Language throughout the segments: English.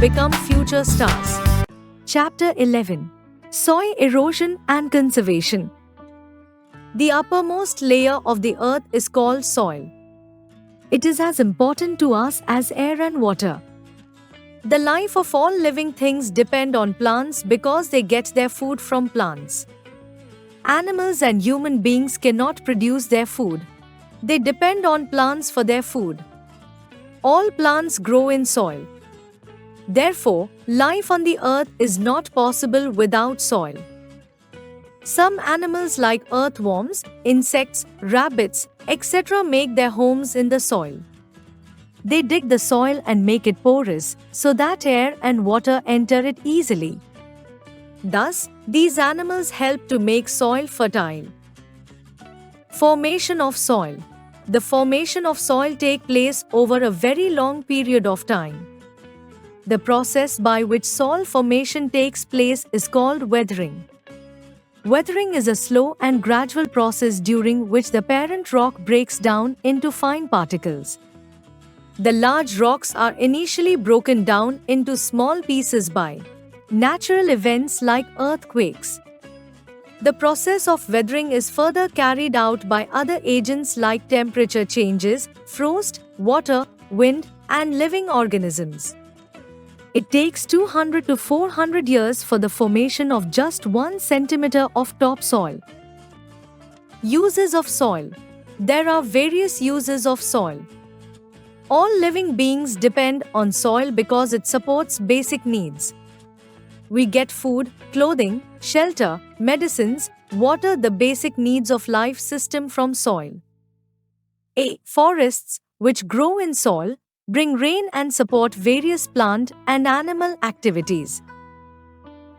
become future stars. Chapter 11: Soil Erosion and Conservation. The uppermost layer of the earth is called soil. It is as important to us as air and water. The life of all living things depend on plants because they get their food from plants. Animals and human beings cannot produce their food. They depend on plants for their food. All plants grow in soil. Therefore, life on the earth is not possible without soil. Some animals like earthworms, insects, rabbits, etc. make their homes in the soil. They dig the soil and make it porous so that air and water enter it easily. Thus, these animals help to make soil fertile. Formation of soil. The formation of soil takes place over a very long period of time. The process by which soil formation takes place is called weathering. Weathering is a slow and gradual process during which the parent rock breaks down into fine particles. The large rocks are initially broken down into small pieces by natural events like earthquakes. The process of weathering is further carried out by other agents like temperature changes, frost, water, wind, and living organisms. It takes 200 to 400 years for the formation of just 1 centimeter of topsoil. Uses of soil. There are various uses of soil. All living beings depend on soil because it supports basic needs. We get food, clothing, shelter, medicines, water, the basic needs of life system from soil. A. Forests, which grow in soil, bring rain and support various plant and animal activities.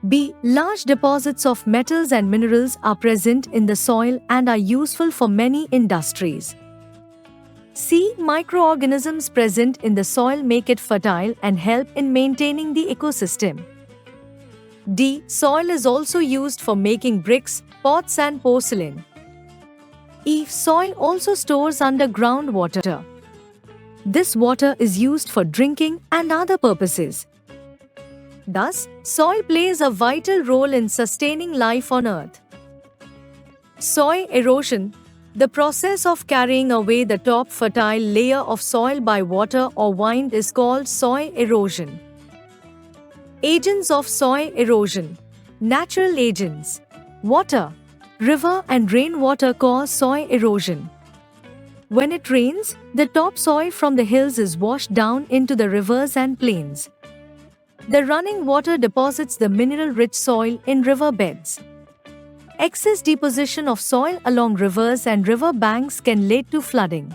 B. Large deposits of metals and minerals are present in the soil and are useful for many industries. C. Microorganisms present in the soil make it fertile and help in maintaining the ecosystem. D. Soil is also used for making bricks, pots and porcelain. E. Soil also stores underground water. This water is used for drinking and other purposes. Thus, soil plays a vital role in sustaining life on earth. Soil erosion. The process of carrying away the top fertile layer of soil by water or wind is called soil erosion. Agents of soil erosion. Natural agents. Water, river and rainwater cause soil erosion. When it rains, the topsoil from the hills is washed down into the rivers and plains. The running water deposits the mineral-rich soil in river beds. Excess deposition of soil along rivers and river banks can lead to flooding.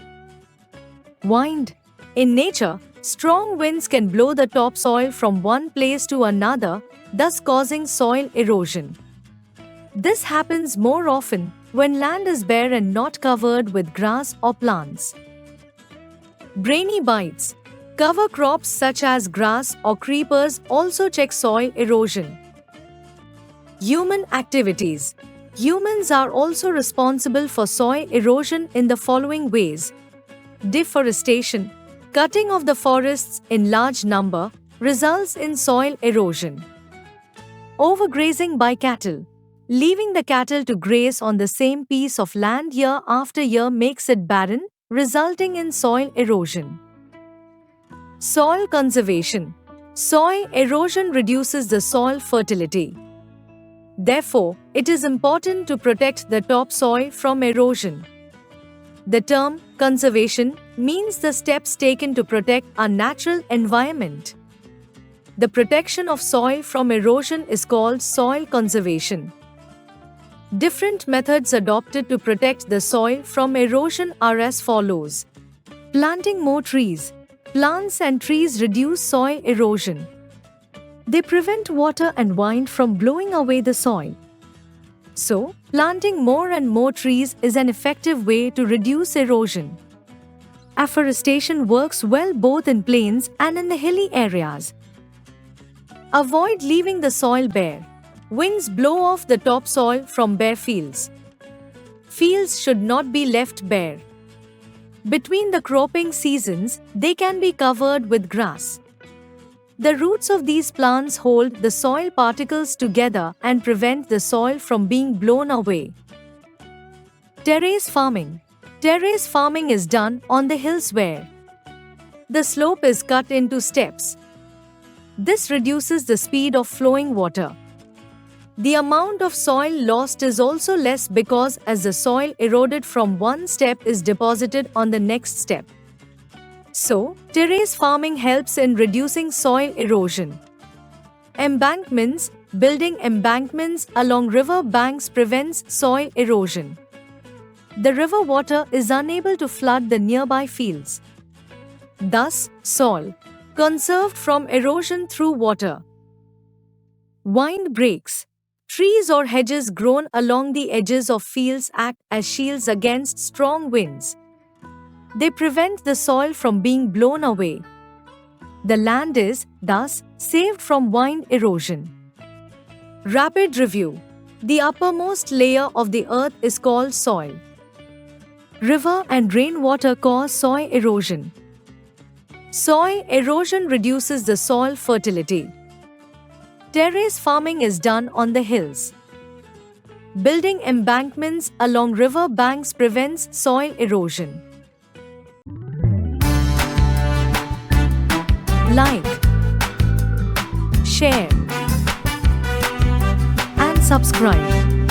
Wind. In nature, strong winds can blow the topsoil from one place to another, thus causing soil erosion. This happens more often when land is bare and not covered with grass or plants. Brainy bites. Cover crops such as grass or creepers also check soil erosion. Human activities. Humans are also responsible for soil erosion in the following ways. Deforestation. Cutting of the forests in large number results in soil erosion. Overgrazing by cattle. Leaving the cattle to graze on the same piece of land year after year makes it barren, resulting in soil erosion. Soil conservation. Soil erosion reduces the soil fertility. Therefore, it is important to protect the topsoil from erosion. The term conservation means the steps taken to protect our natural environment. The protection of soil from erosion is called soil conservation. Different methods adopted to protect the soil from erosion are as follows. Planting more trees. Plants and trees reduce soil erosion. They prevent water and wind from blowing away the soil. So, planting more and more trees is an effective way to reduce erosion. Afforestation works well both in plains and in the hilly areas. Avoid leaving the soil bare. Winds blow off the topsoil from bare fields. Fields should not be left bare. Between the cropping seasons, they can be covered with grass. The roots of these plants hold the soil particles together and prevent the soil from being blown away. Terrace farming. Terrace farming is done on the hills where the slope is cut into steps. This reduces the speed of flowing water. The amount of soil lost is also less because as the soil eroded from one step is deposited on the next step. So, terrace farming helps in reducing soil erosion. Embankments. Building embankments along river banks prevents soil erosion. The river water is unable to flood the nearby fields. Thus, soil conserved from erosion through water. Wind breaks. Trees or hedges grown along the edges of fields act as shields against strong winds. They prevent the soil from being blown away. The land is, thus, saved from wind erosion. Rapid review. The uppermost layer of the earth is called soil. River and rainwater cause soil erosion. Soil erosion reduces the soil fertility. Terrace farming is done on the hills. Building embankments along river banks prevents soil erosion. Like, share, and subscribe.